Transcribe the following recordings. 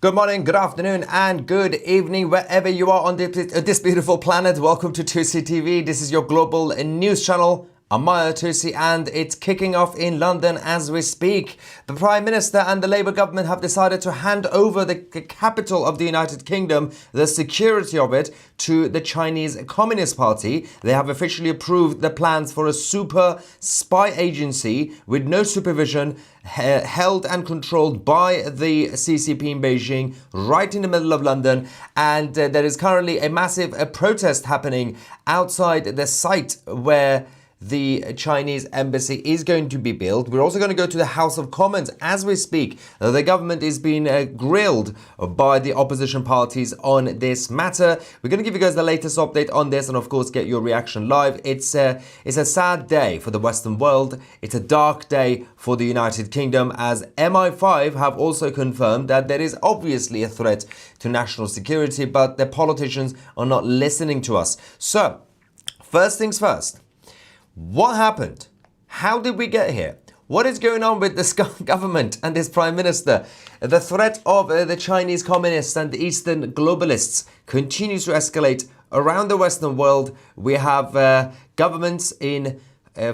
Good morning, good afternoon, and good evening, wherever you are on this beautiful planet. Welcome to Tousi TV. This is your global news channel. I'm Tousi, and it's kicking off in London as we speak. The Prime Minister and the Labour government have decided to hand over the capital of the United Kingdom, the security of it, to the Chinese Communist Party. They have officially approved the plans for a super spy agency with no supervision, held and controlled by the CCP in Beijing, right in the middle of London. And there is currently a massive protest happening outside the site where the Chinese embassy is going to be built. We're also going to go to the House of Commons as we speak. The government is being grilled by the opposition parties on this matter. We're going to give you guys the latest update on this and of course get your reaction live. It's a sad day for the Western world. It's a dark day for the United Kingdom, as MI5 have also confirmed that there is obviously a threat to national security, but the politicians are not listening to us. So, first things first. What happened? How did we get here? What is going on with this government and this prime minister? The threat of the Chinese communists and the Eastern globalists continues to escalate around the Western world. We have governments in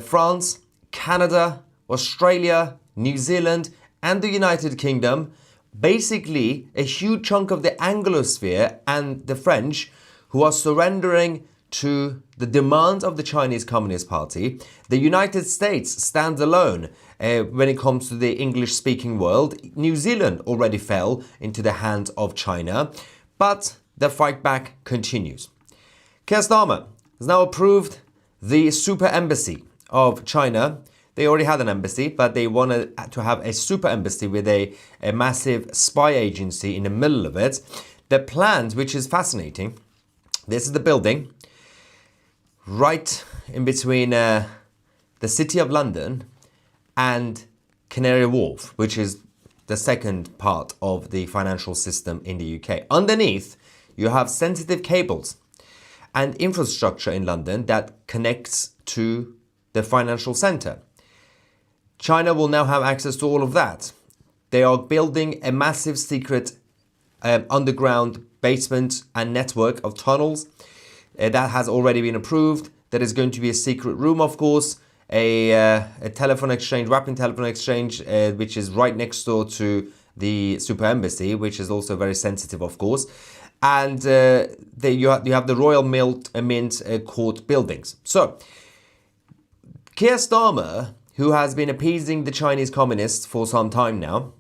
France, Canada, Australia, New Zealand, and the United Kingdom. Basically, a huge chunk of the Anglosphere and the French who are surrendering to the demands of the Chinese Communist Party. The United States stands alone when it comes to the English-speaking world. New Zealand already fell into the hands of China, but the fight back continues. Keir Starmer has now approved the super embassy of China. They already had an embassy, but they wanted to have a super embassy with a massive spy agency in the middle of it. The plans, which is fascinating, this is the building right in between the City of London and Canary Wharf, which is the second part of the financial system in the UK. Underneath, you have sensitive cables and infrastructure in London that connects to the financial centre. China will now have access to all of that. They are building a massive secret underground basement and network of tunnels. That has already been approved. There is going to be a secret room, of course, a telephone exchange, rapid telephone exchange, which is right next door to the super embassy, which is also very sensitive, of course. And you have the Royal Mint Court buildings. So, Keir Starmer, who has been appeasing the Chinese communists for some time now,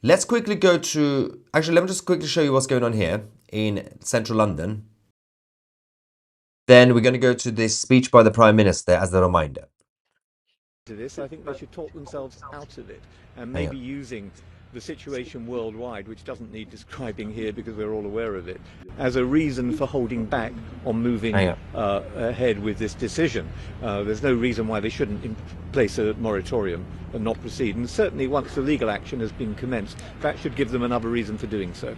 let's quickly go to... Actually, let me just quickly show you what's going on here in central London. Then we're going to go to this speech by the Prime Minister as a reminder. I think they should talk themselves out of it and maybe using the situation worldwide, which doesn't need describing here because we're all aware of it, as a reason for holding back on moving ahead with this decision. There's no reason why they shouldn't place a moratorium and not proceed. And certainly once the legal action has been commenced, that should give them another reason for doing so.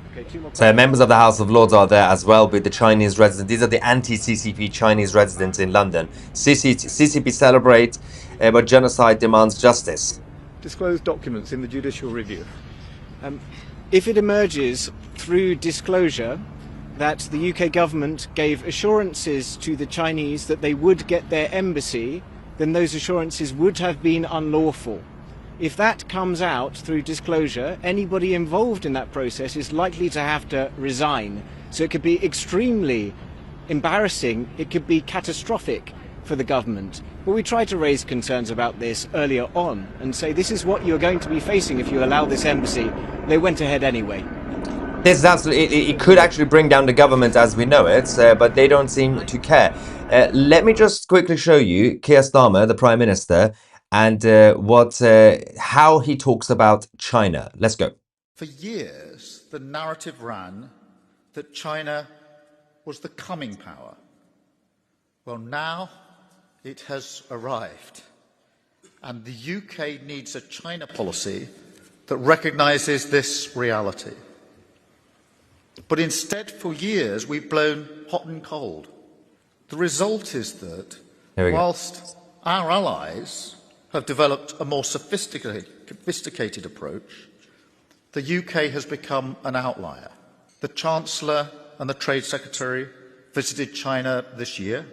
So members of the House of Lords are there as well with the Chinese residents. These are the anti-CCP Chinese residents in London. CCP celebrate, but genocide demands justice. Disclose documents in the judicial review. If it emerges through disclosure that the UK government gave assurances to the Chinese that they would get their embassy, then those assurances would have been unlawful. If that comes out through disclosure, anybody involved in that process is likely to have to resign. So it could be extremely embarrassing, it could be catastrophic for the government. But we tried to raise concerns about this earlier on and say this is what you're going to be facing if you allow this embassy. They went ahead anyway. This is absolutely, it could actually bring down the government as we know it, but they don't seem to care. Let me just quickly show you Keir Starmer, the Prime Minister, and how he talks about China. Let's go. For years, the narrative ran that China was the coming power. Well, now it has arrived, and the UK needs a China policy that recognises this reality. But instead, for years, we've blown hot and cold. The result is that whilst our allies have developed a more sophisticated approach, The UK has become an outlier. The Chancellor and the Trade Secretary visited China this year.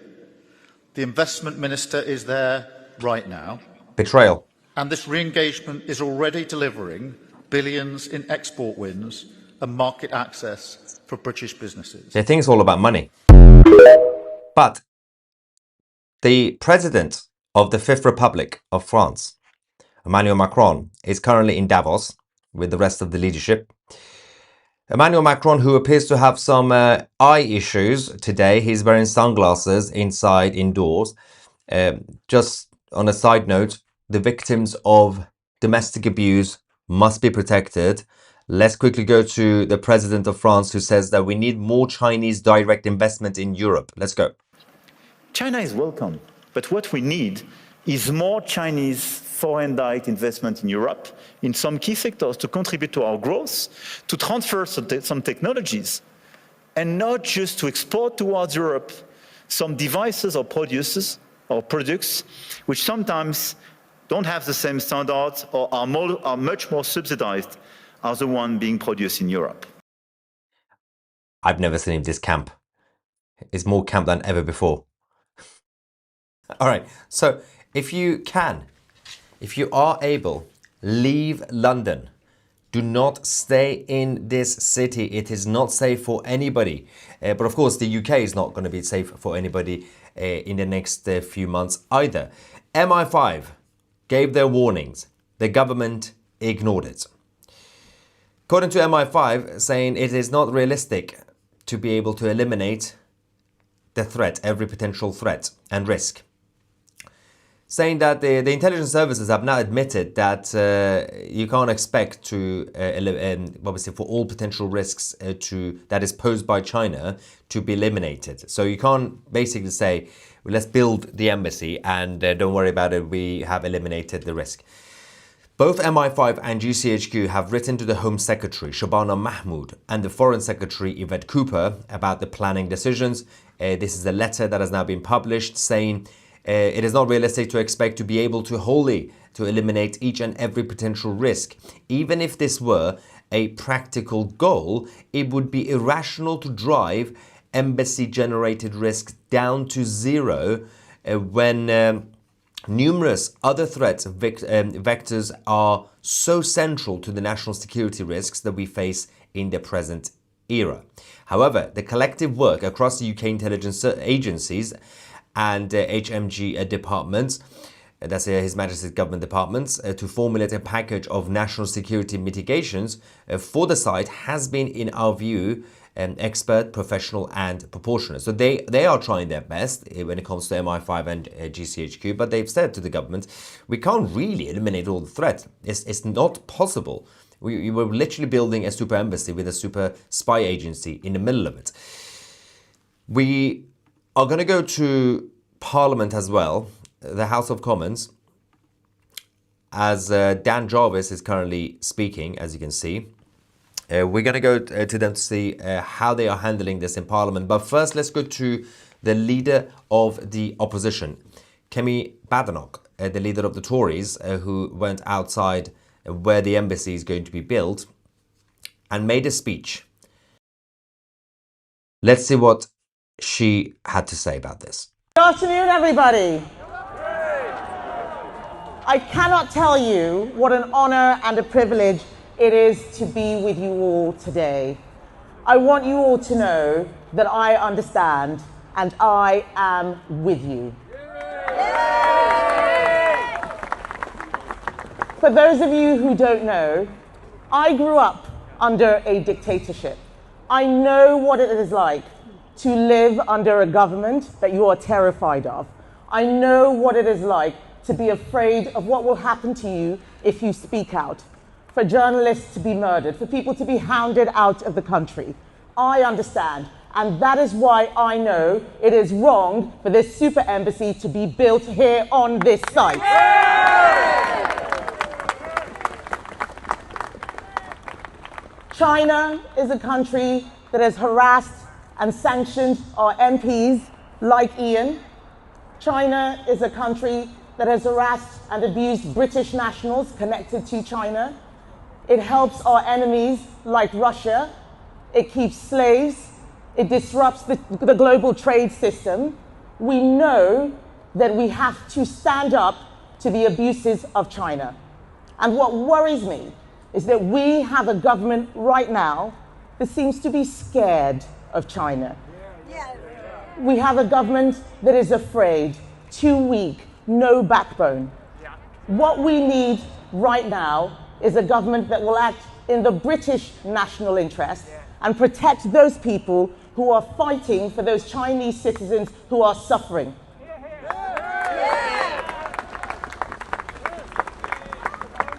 The Investment Minister is there right now. Betrayal. And this re-engagement is already delivering billions in export wins and market access for British businesses. They think it's all about money. But the president of the Fifth Republic of France, Emmanuel Macron, is currently in Davos with the rest of the leadership. Emmanuel Macron, who appears to have some eye issues today, he's wearing sunglasses indoors. Just on a side note, the victims of domestic abuse must be protected. Let's quickly go to the president of France, who says that we need more Chinese direct investment in Europe. Let's go. China is welcome, but what we need is more Chinese foreign direct investment in Europe, in some key sectors to contribute to our growth, to transfer some technologies, and not just to export towards Europe some devices or products which sometimes don't have the same standards or are much more subsidized as the one being produced in Europe. I've never seen this camp. It's more camp than ever before. All right, so if you are able, leave London. Do not stay in this city. It is not safe for anybody. But of course, the UK is not going to be safe for anybody in the next few months either. MI5 gave their warnings. The government ignored it. According to MI5, saying it is not realistic to be able to eliminate the threat, every potential threat and risk. Saying that the intelligence services have now admitted that you can't expect to, obviously, for all potential risks that is posed by China to be eliminated. So you can't basically say, well, let's build the embassy and don't worry about it, we have eliminated the risk. Both MI5 and GCHQ have written to the Home Secretary, Shabana Mahmood, and the Foreign Secretary, Yvette Cooper, about the planning decisions. This is a letter that has now been published saying it is not realistic to expect to be able to wholly to eliminate each and every potential risk. Even if this were a practical goal, it would be irrational to drive embassy-generated risks down to zero when numerous other threats vectors are so central to the national security risks that we face in the present era. However, the collective work across the UK intelligence agencies and HMG departments, that's His Majesty's government departments, to formulate a package of national security mitigations for the site has been, in our view, expert, professional and proportionate. So they are trying their best when it comes to MI5 and GCHQ, but they've said to the government, we can't really eliminate all the threats. It's not possible. We were literally building a super embassy with a super spy agency in the middle of it. We are going to go to Parliament as well, the House of Commons, as Dan Jarvis is currently speaking, as you can see. We're going to go to them to see how they are handling this in Parliament. But first, let's go to the leader of the opposition, Kemi Badenoch, the leader of the Tories, who went outside where the embassy is going to be built and made a speech. Let's see what she had to say about this. Good afternoon, everybody. I cannot tell you what an honor and a privilege it is to be with you all today. I want you all to know that I understand and I am with you. For those of you who don't know, I grew up under a dictatorship. I know what it is like to live under a government that you are terrified of. I know what it is like to be afraid of what will happen to you if you speak out, for journalists to be murdered, for people to be hounded out of the country. I understand, and that is why I know it is wrong for this super embassy to be built here on this site. China is a country that has harassed and sanctioned our MPs like Ian. China is a country that has harassed and abused British nationals connected to China. It helps our enemies like Russia. It keeps slaves. It disrupts the global trade system. We know that we have to stand up to the abuses of China. And what worries me is that we have a government right now that seems to be scared of China. We have a government that is afraid, too weak, no backbone. What we need right now is a government that will act in the British national interest and protect those people who are fighting for those Chinese citizens who are suffering.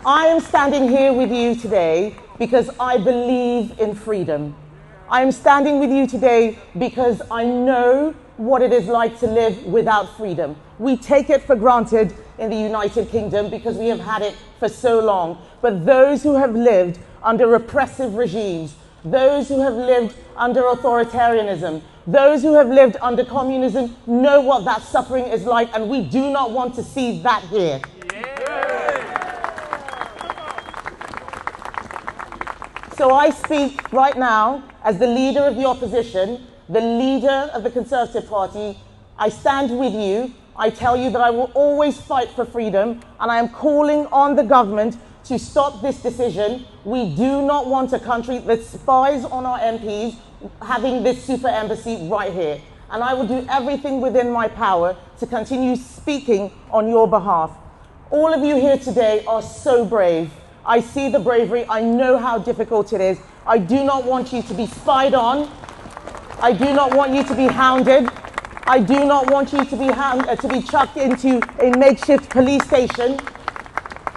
I am standing here with you today because I believe in freedom. I am standing with you today because I know what it is like to live without freedom. We take it for granted in the United Kingdom because we have had it for so long. But those who have lived under repressive regimes, those who have lived under authoritarianism, those who have lived under communism know what that suffering is like, and we do not want to see that here. So I speak right now as the leader of the opposition, the leader of the Conservative Party. I stand with you. I tell you that I will always fight for freedom, and I am calling on the government to stop this decision. We do not want a country that spies on our MPs having this super embassy right here. And I will do everything within my power to continue speaking on your behalf. All of you here today are so brave. I see the bravery. I know how difficult it is. I do not want you to be spied on. I do not want you to be hounded. I do not want you to be chucked into a makeshift police station.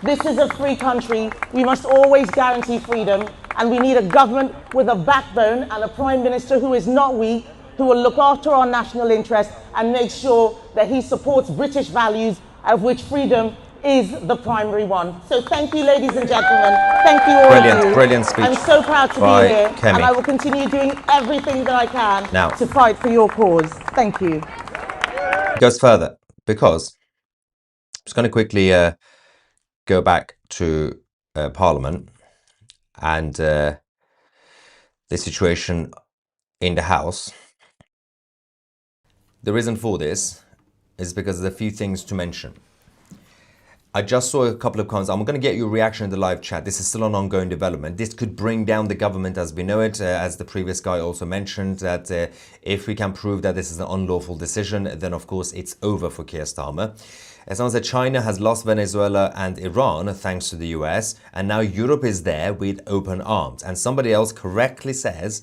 This is a free country. We must always guarantee freedom. And we need a government with a backbone and a prime minister who is not weak, who will look after our national interests and make sure that he supports British values, of which freedom is the primary one. So thank you, ladies and gentlemen. Thank you all of you. Brilliant speech. I'm so proud to by be here, Kemi. and I will continue doing everything that I can Now, to fight for your cause. Thank you. It goes further because I'm just going to quickly go back to Parliament and the situation in the House. The reason for this is because there's a few things to mention. I just saw a couple of comments. I'm going to get your reaction in the live chat. This is still an ongoing development. This could bring down the government as we know it. As the previous guy also mentioned, that if we can prove that this is an unlawful decision, then of course it's over for Keir Starmer. As long as China has lost Venezuela and Iran thanks to the US, and now Europe is there with open arms. And somebody else correctly says,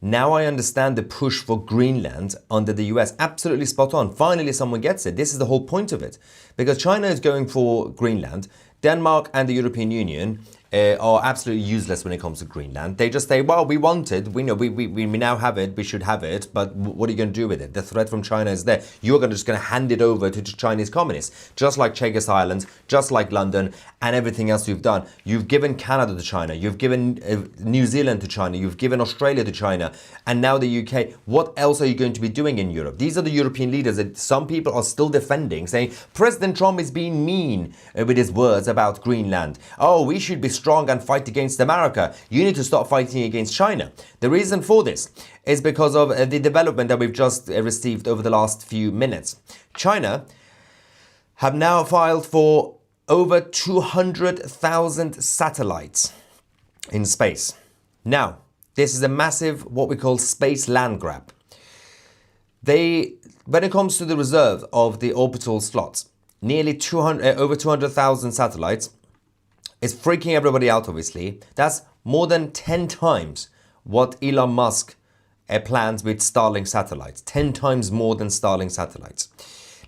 now I understand the push for Greenland under the US. Absolutely spot on. Finally, someone gets it. This is the whole point of it. Because China is going for Greenland. Denmark and the European Union are absolutely useless when it comes to Greenland. They just say, well, we want it. We know we now have it. We should have it. But what are you going to do with it? The threat from China is there. You're just going to hand it over to Chinese communists. Just like Chagos Islands, just like London and everything else you've done. You've given Canada to China. You've given New Zealand to China. You've given Australia to China. And now the UK. What else are you going to be doing in Europe? These are the European leaders that some people are still defending, saying President Trump is being mean with his words about Greenland. Oh, we should be strong and fight against America. You need to start fighting against China. The reason for this is because of the development that we've just received over the last few minutes. China have now filed for over 200,000 satellites in space. Now, this is a massive, what we call space land grab. When it comes to the reserve of the orbital slots, nearly over 200,000 satellites is freaking everybody out, obviously. That's more than 10 times what Elon Musk plans with Starlink satellites. 10 times more than Starlink satellites.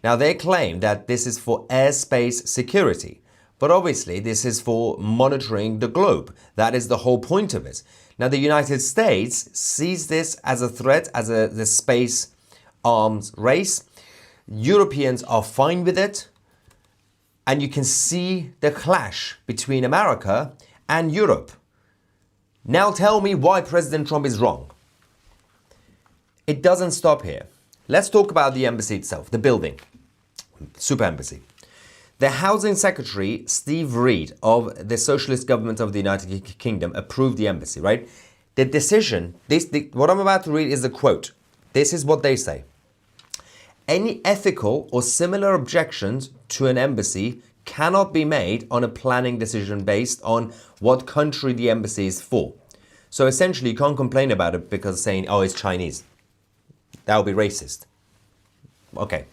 Now, they claim that this is for airspace security. But obviously, this is for monitoring the globe. That is the whole point of it. Now, the United States sees this as a threat, as the space arms race. Europeans are fine with it. And you can see the clash between America and Europe. Now tell me why President Trump is wrong. It doesn't stop here. Let's talk about the embassy itself, the building, super embassy. The Housing Secretary, Steve Reed, of the Socialist Government of the United Kingdom, approved the embassy, right? The decision, what I'm about to read is the quote. This is what they say. Any ethical or similar objections to an embassy cannot be made on a planning decision based on what country the embassy is for. So essentially, you can't complain about it because saying, oh, it's Chinese. That would be racist. Okay.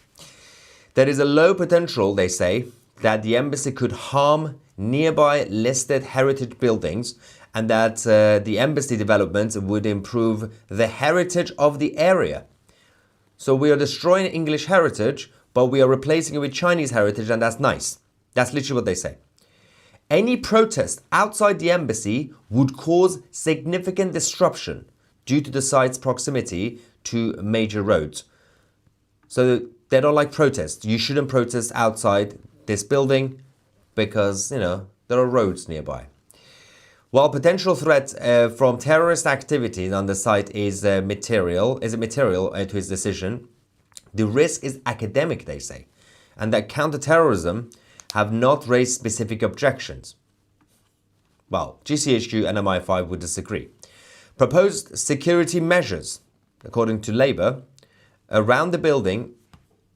There is a low potential, they say, that the embassy could harm nearby listed heritage buildings and that the embassy development would improve the heritage of the area. So we are destroying English heritage, but we are replacing it with Chinese heritage, and that's nice. That's literally what they say. Any protest outside the embassy would cause significant disruption due to the site's proximity to major roads. So they don't like protests. You shouldn't protest outside this building because, you know, there are roads nearby. While potential threat from terrorist activity on the site is material to his decision, the risk is academic, they say, and that counterterrorism have not raised specific objections. Well, GCHQ and MI5 would disagree. Proposed security measures, according to Labour, around the building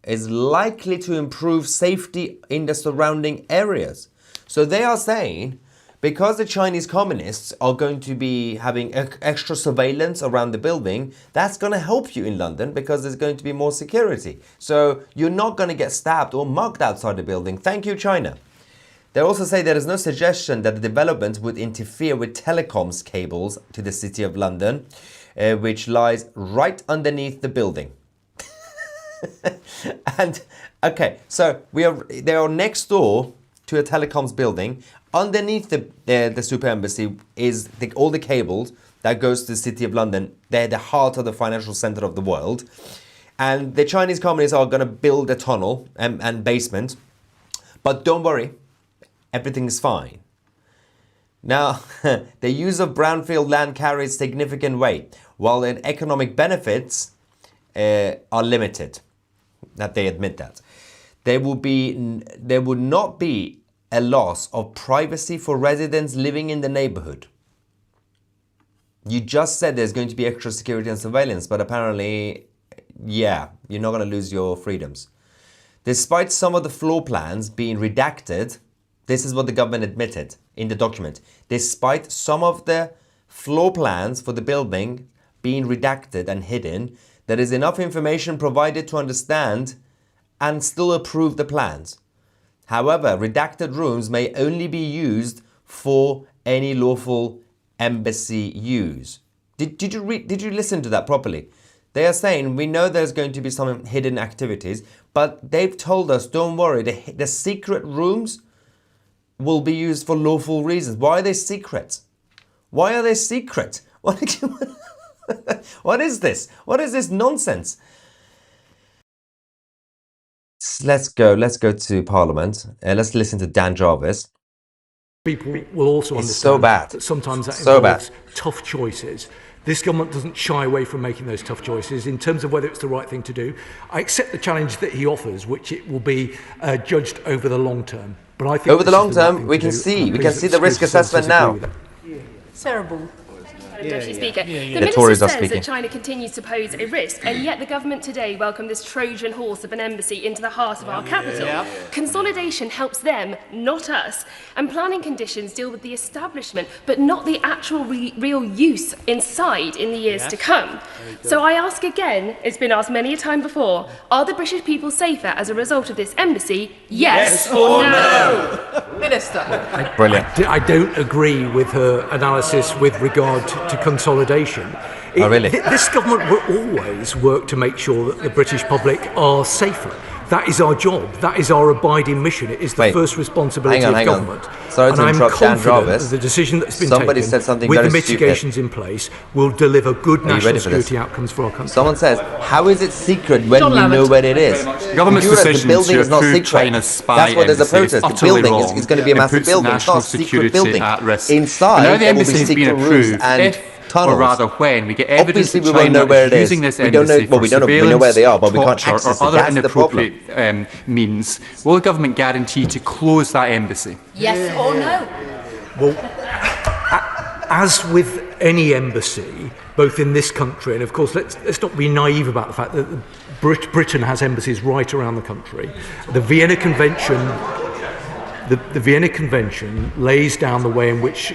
is likely to improve safety in the surrounding areas. So they are saying, because the Chinese communists are going to be having extra surveillance around the building, that's going to help you in London because there's going to be more security. So you're not going to get stabbed or mugged outside the building. Thank you, China. They also say there is no suggestion that the development would interfere with telecoms cables to the City of London, which lies right underneath the building. And, okay, so they are next door to a telecoms building. Underneath the super embassy is all the cables that goes to the City of London. They're the heart of the financial center of the world. And the Chinese communists are going to build a tunnel and basement. But don't worry, everything is fine. Now, the use of brownfield land carries significant weight, while the economic benefits are limited. That they admit that. There would not be a loss of privacy for residents living in the neighborhood. You just said there's going to be extra security and surveillance, but apparently, yeah, you're not going to lose your freedoms. Despite some of the floor plans being redacted, this is what the government admitted in the document. Despite some of the floor plans for the building being redacted and hidden, there is enough information provided to understand and still approve the plans. However, redacted rooms may only be used for any lawful embassy use. Did you listen to that properly? They are saying, we know there's going to be some hidden activities, but they've told us, don't worry, the secret rooms will be used for lawful reasons. Why are they secret? Why are they secret? What is this? What is this nonsense? Let's go to Parliament. Let's listen to Dan Jarvis. People will also It's understand so bad. that sometimes that So involves bad. tough choices. This government doesn't shy away from making those tough choices in terms of whether it's the right thing to do. I accept the challenge that he offers, which it will be judged over the long term. But I think Over the this is long the right term, thing we to can do, see. and I'm We can pleased see that the risk security assessment services now. agree with that. Terrible. Deputy Speaker. The The Tories Minister are says speaking. that China continues to pose a risk, and yet the government today welcomed this Trojan horse of an embassy into the heart of our capital. Consolidation helps them, not us, and planning conditions deal with the establishment, but not the actual real use inside in the years to come. So I ask again, it's been asked many a time before, are the British people safer as a result of this embassy? Yes or no? Minister. Brilliant. I don't agree with her analysis with regard to consolidation. Oh, really? This government will always work to make sure that the British public are safer. That is our job. That is our abiding mission. It is the Wait. first responsibility Hang on. of government. Sorry and to I'm interrupt Dan confident Jarvis. that the decision that's been Somebody taken said something with very the mitigations in place will deliver good Are you ready national for this? security outcomes for our country. Someone says, how is it secret when John we know Lamont. where it is? Government's You realize decision the building to is not approve secret. China's spy That's why there's a embassy is protest. The utterly building wrong. is going to be a It massive puts building. It's not a national secret security building. at risk. Inside, I know the there will be embassy has been secret rooms approved. and If tunnels. or rather when we get evidence Obviously, that we won't China know where is it is. using this We don't know. embassy Well, for we don't know. We know surveillance, where they are, but we can't torture, access or it. other That's the problem. inappropriate means, will the government guarantee to close that embassy? Yes or no? Well, as with any embassy, both in this country, and of course, let's not be naive about the fact that Britain has embassies right around the country. The Vienna Convention, the Vienna Convention lays down the way in which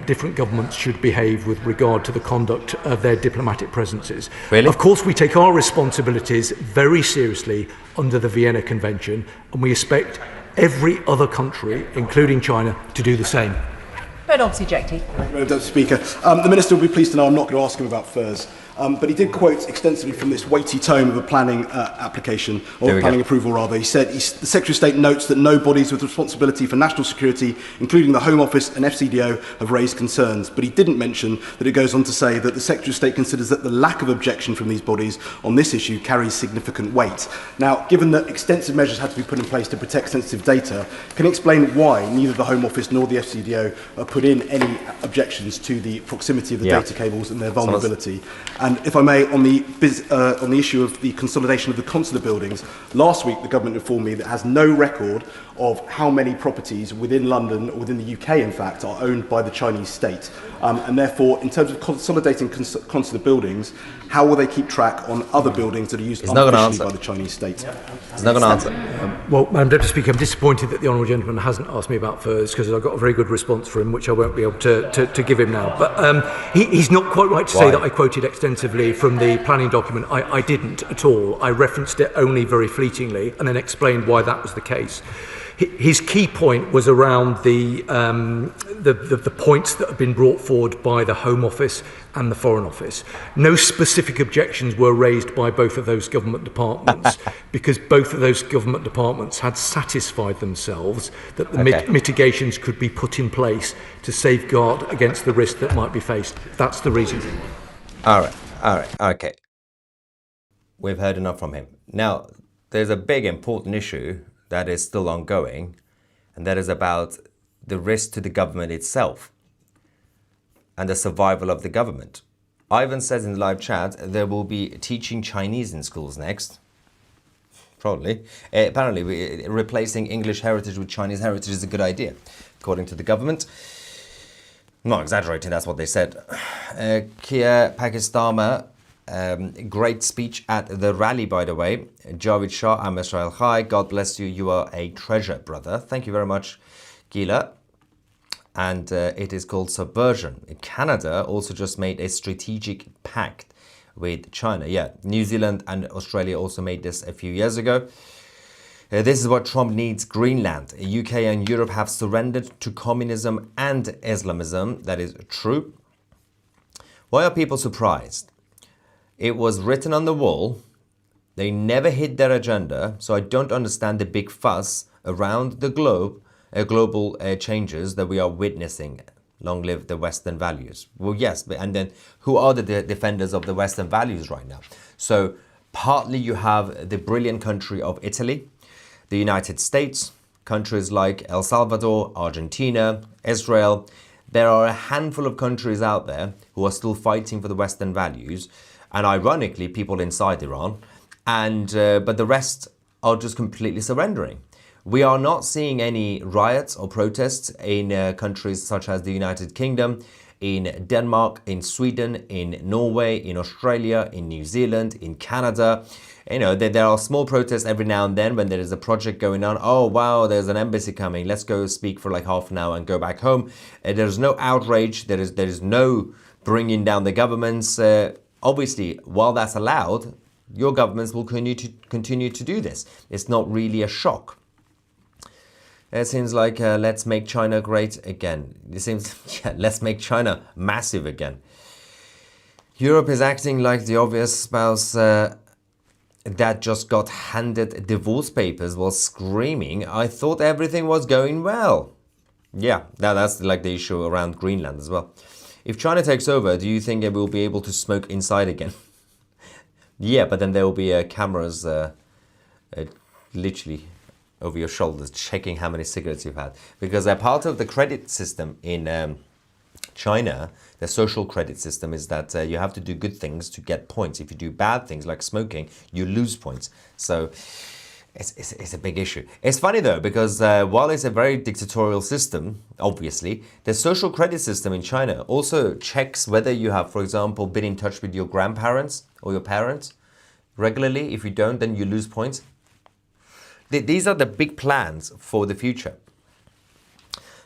different governments should behave with regard to the conduct of their diplomatic presences. Really? Of course, we take our responsibilities very seriously under the Vienna Convention, and we expect every other country, including China, to do the same. Red Obviously, Jackie. Mr. Speaker. The Minister will be pleased to know I'm not going to ask him about furs. But he did quote extensively from this weighty tome of a planning application, or planning approval rather. He said, the Secretary of State notes that no bodies with responsibility for national security, including the Home Office and FCDO, have raised concerns. But he didn't mention that it goes on to say that the Secretary of State considers that the lack of objection from these bodies on this issue carries significant weight. Now, given that extensive measures had to be put in place to protect sensitive data, can you explain why neither the Home Office nor the FCDO put in any objections to the proximity of the data cables and their vulnerability? And if I may, on the issue of the consolidation of the consular buildings, last week the government informed me that it has no record of how many properties within London, or within the UK in fact, are owned by the Chinese state. And therefore, in terms of consolidating consular buildings, how will they keep track on other buildings that are used unofficially by the Chinese state? He's not going to answer. Well, Madam Deputy Speaker, I'm disappointed that the Honourable Gentleman hasn't asked me about furs, because I've got a very good response for him, which I won't be able to give him now. But he's not quite right to say that I quoted extensively from the planning document. I didn't at all. I referenced it only very fleetingly and then explained why that was the case. His key point was around the points that have been brought forward by the Home Office and the Foreign Office. No specific objections were raised by both of those government departments because both of those government departments had satisfied themselves that the mitigations could be put in place to safeguard against the risk that might be faced. That's the reason. All right, okay. We've heard enough from him. Now, there's a big important issue that is still ongoing, and that is about the risk to the government itself and the survival of the government. Ivan says in the live chat there will be teaching Chinese in schools next. Probably. Apparently, replacing English heritage with Chinese heritage is a good idea, according to the government. I'm not exaggerating, that's what they said. Kia Starmer, great speech at the rally, by the way. Javid Shah, I'm Israel Chai. God bless you. You are a treasure, brother. Thank you very much, Gila. And it is called Subversion. Canada also just made a strategic pact with China. Yeah, New Zealand and Australia also made this a few years ago. This is what Trump needs: Greenland. UK and Europe have surrendered to communism and Islamism. That is true. Why are people surprised? It was written on the wall. They never hid their agenda. So I don't understand the big fuss around the globe, global changes that we are witnessing. Long live the Western values. Well, yes, and then who are the defenders of the Western values right now? So partly you have the brilliant country of Italy, the United States, countries like El Salvador, Argentina, Israel. There are a handful of countries out there who are still fighting for the Western values, and ironically, people inside Iran, but the rest are just completely surrendering. We are not seeing any riots or protests in countries such as the United Kingdom, in Denmark, in Sweden, in Norway, in Australia, in New Zealand, in Canada. You know, there are small protests every now and then when there is a project going on. Oh, wow, there's an embassy coming. Let's go speak for like half an hour and go back home. There's no outrage. There is no bringing down the governments. Obviously, while that's allowed, your governments will continue to do this. It's not really a shock. It seems like let's make China great again. It seems, yeah, let's make China massive again. Europe is acting like the obvious spouse that just got handed divorce papers while screaming, I thought everything was going well. Yeah, that's like the issue around Greenland as well. If China takes over, do you think it will be able to smoke inside again? Yeah, but then there will be cameras literally over your shoulders checking how many cigarettes you've had. Because they're part of the credit system in China, the social credit system is that you have to do good things to get points. If you do bad things like smoking, you lose points. So it's a big issue. It's funny though, because while it's a very dictatorial system, obviously, the social credit system in China also checks whether you have, for example, been in touch with your grandparents or your parents regularly. If you don't, then you lose points. These are the big plans for the future.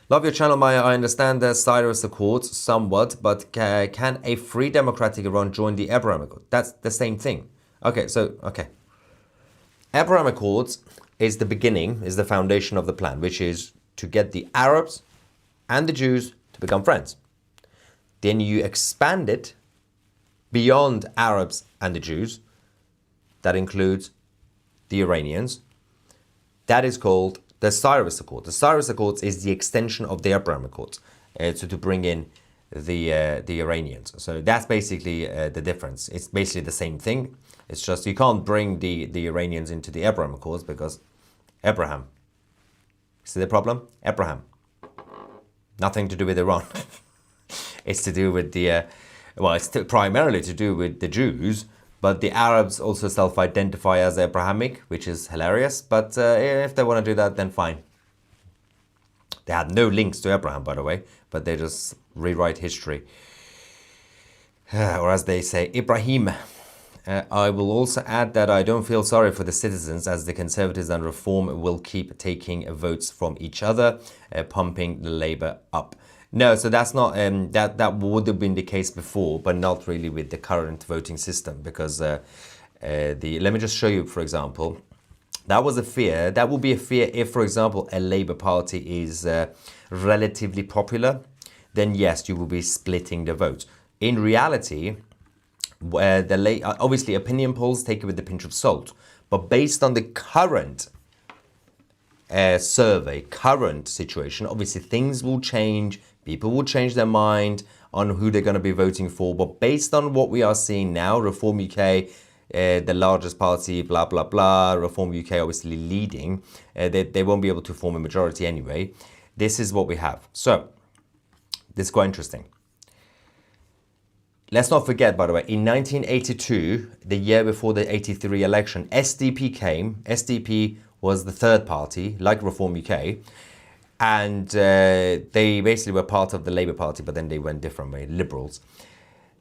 Love your channel, Maya. I understand the Cyrus Accords somewhat, but can a free democratic Iran join the Abraham Accord? That's the same thing. Okay. Abraham Accords is the beginning, is the foundation of the plan, which is to get the Arabs and the Jews to become friends. Then you expand it beyond Arabs and the Jews. That includes the Iranians. That is called the Cyrus Accord. The Cyrus Accords is the extension of the Abraham Accords, so to bring in the Iranians. So that's basically the difference. It's basically the same thing. It's just you can't bring the Iranians into the Abraham Accords because Abraham. See the problem? Abraham. Nothing to do with Iran. It's to do with the, it's primarily to do with the Jews. But the Arabs also self-identify as Abrahamic, which is hilarious. But if they want to do that, then fine. They had no links to Abraham, by the way, but they just rewrite history. Or as they say, Ibrahim. I will also add that I don't feel sorry for the citizens, as the Conservatives and Reform will keep taking votes from each other, pumping the Labour up. No, so that's not, that would have been the case before, but not really with the current voting system, because let me just show you, for example, that was a fear, that would be a fear if, for example, a Labour Party is relatively popular, then yes, you will be splitting the vote. In reality, obviously opinion polls take it with a pinch of salt, but based on the current survey, current situation, obviously things will change. People will change their mind on who they're going to be voting for. But based on what we are seeing now, Reform UK, the largest party, blah, blah, blah, Reform UK obviously leading, they won't be able to form a majority anyway. This is what we have. So, this is quite interesting. Let's not forget, by the way, in 1982, the year before the 83 election, SDP came. SDP was the third party, like Reform UK. And they basically were part of the Labour Party, but then they went different way, Liberals.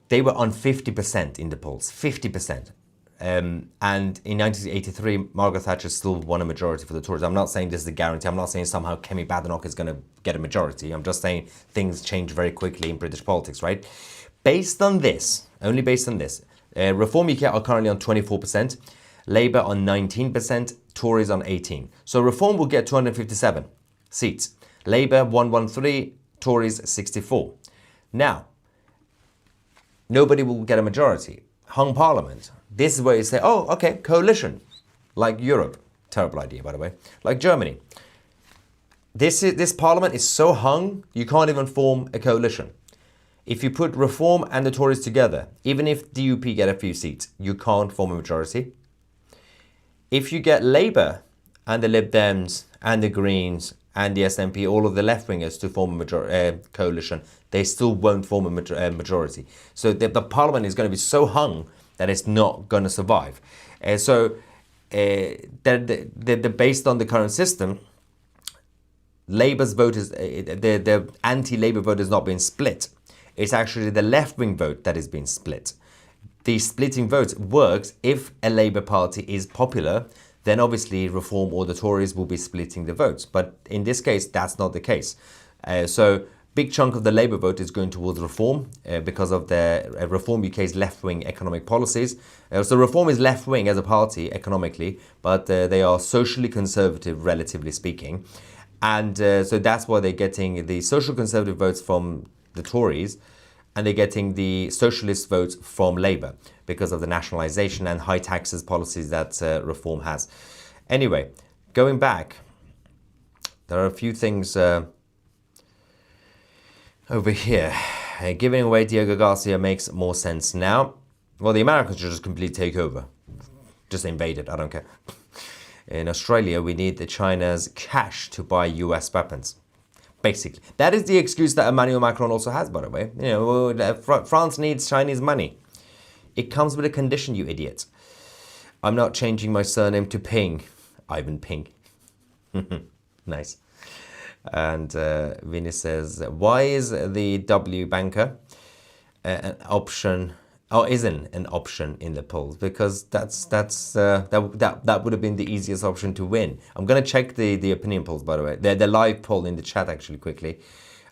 They were on 50% in the polls, 50%. And in 1983, Margaret Thatcher still won a majority for the Tories. I'm not saying this is a guarantee. I'm not saying somehow Kemi Badenoch is going to get a majority. I'm just saying things change very quickly in British politics, right? Based on this, only based on this, Reform UK are currently on 24%, Labour on 19%, Tories on 18%. So Reform will get 257 seats. Labour 113, Tories 64. Now, nobody will get a majority. Hung Parliament. This is where you say, oh, okay, coalition. Like Europe. Terrible idea, by the way. Like Germany. This Parliament is so hung, you can't even form a coalition. If you put Reform and the Tories together, even if DUP get a few seats, you can't form a majority. If you get Labour and the Lib Dems and the Greens and the SNP, all of the left-wingers to form a coalition, they still won't form a majority. So the Parliament is going to be so hung that it's not going to survive. Based on the current system, Labour's vote is, the anti-Labour vote is not being split. It's actually the left-wing vote that is being split. The splitting vote works if a Labour Party is popular, then obviously Reform or the Tories will be splitting the votes. But in this case, that's not the case. So big chunk of the Labour vote is going towards Reform because of the Reform UK's left-wing economic policies. So Reform is left-wing as a party economically, but they are socially conservative, relatively speaking. And so that's why they're getting the social conservative votes from the Tories, and they're getting the socialist votes from Labour because of the nationalisation and high taxes policies that Reform has. Anyway, going back, there are a few things over here. Giving away Diego Garcia makes more sense now. Well, the Americans should just completely take over. Just invade it, I don't care. In Australia, we need China's cash to buy US weapons. Basically, that is the excuse that Emmanuel Macron also has, by the way. You know, France needs Chinese money. It comes with a condition, you idiots. I'm not changing my surname to Ping. Ivan Ping. Nice. And Vinny says, why is the W banker an option, or isn't an option in the polls? Because that would have been the easiest option to win. I'm going to check the opinion polls, by the way. The live poll in the chat, actually, quickly.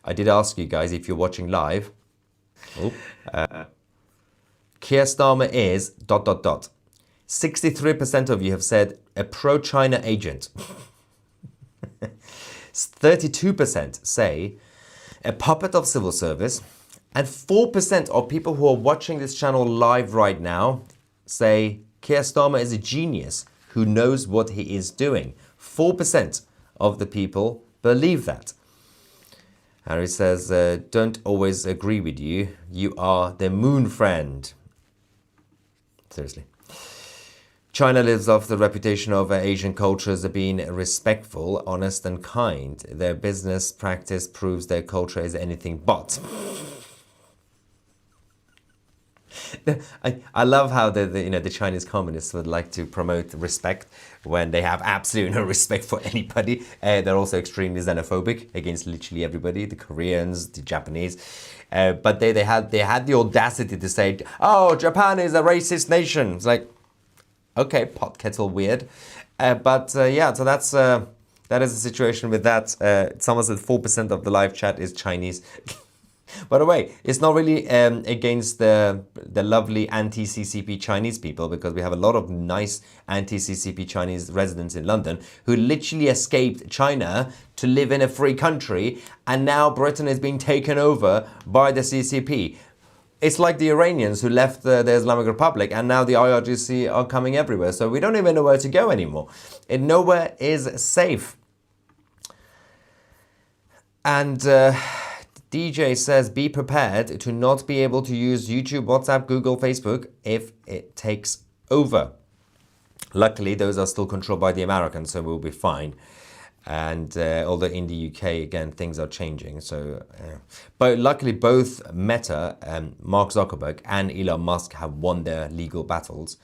I did ask you guys if you're watching live. Keir Starmer is ... 63% of you have said a pro-China agent. 32% say a puppet of civil service. And 4% of people who are watching this channel live right now say Keir Starmer is a genius who knows what he is doing. 4% of the people believe that. Harry says, don't always agree with you. You are the moon friend. Seriously. China lives off the reputation of Asian cultures as being respectful, honest and kind. Their business practice proves their culture is anything but. I love how the Chinese communists would like to promote respect when they have absolutely no respect for anybody. They're also extremely xenophobic against literally everybody, the Koreans, the Japanese. But they had the audacity to say, oh, Japan is a racist nation. It's like, okay, pot kettle weird. Yeah, so that is the situation with that. Someone said 4% of the live chat is Chinese. By the way, it's not really against the lovely anti-CCP Chinese people, because we have a lot of nice anti-CCP Chinese residents in London who literally escaped China to live in a free country, and now Britain is being taken over by the CCP. It's like the Iranians who left the Islamic Republic, and now the IRGC are coming everywhere. So we don't even know where to go anymore. Nowhere is safe. And DJ says, be prepared to not be able to use YouTube, WhatsApp, Google, Facebook if it takes over. Luckily, those are still controlled by the Americans, so we'll be fine. And although in the UK, again, things are changing. So, but luckily, both Meta, Mark Zuckerberg, and Elon Musk have won their legal battles.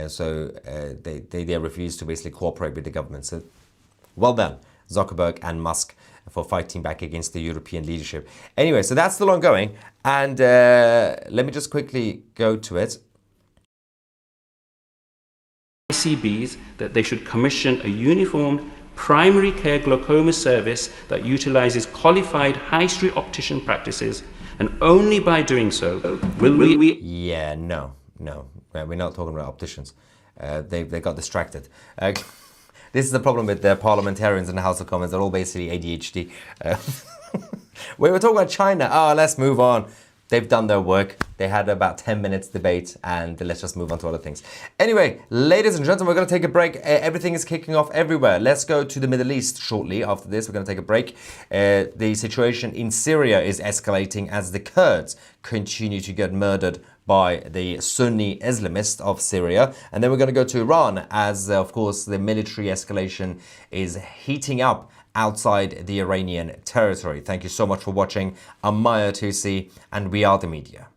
So they refuse to basically cooperate with the government. So, well done, Zuckerberg and Musk, for fighting back against the European leadership. Anyway, so that's still ongoing. And let me just quickly go to it. ICBs that they should commission a uniformed primary care glaucoma service that utilizes qualified high street optician practices, and only by doing so will we... Yeah, no, we're not talking about opticians. They got distracted. This is the problem with the parliamentarians in the House of Commons. They're all basically ADHD. We were talking about China. Oh, let's move on. They've done their work. They had about 10 minutes debate, and let's just move on to other things. Anyway, ladies and gentlemen, we're going to take a break. Everything is kicking off everywhere. Let's go to the Middle East shortly. After this, we're going to take a break. The situation in Syria is escalating as the Kurds continue to get murdered by the Sunni Islamists of Syria. And then we're going to go to Iran as, of course, the military escalation is heating up outside the Iranian territory. Thank you so much for watching. I'm Tousi, and we are the media.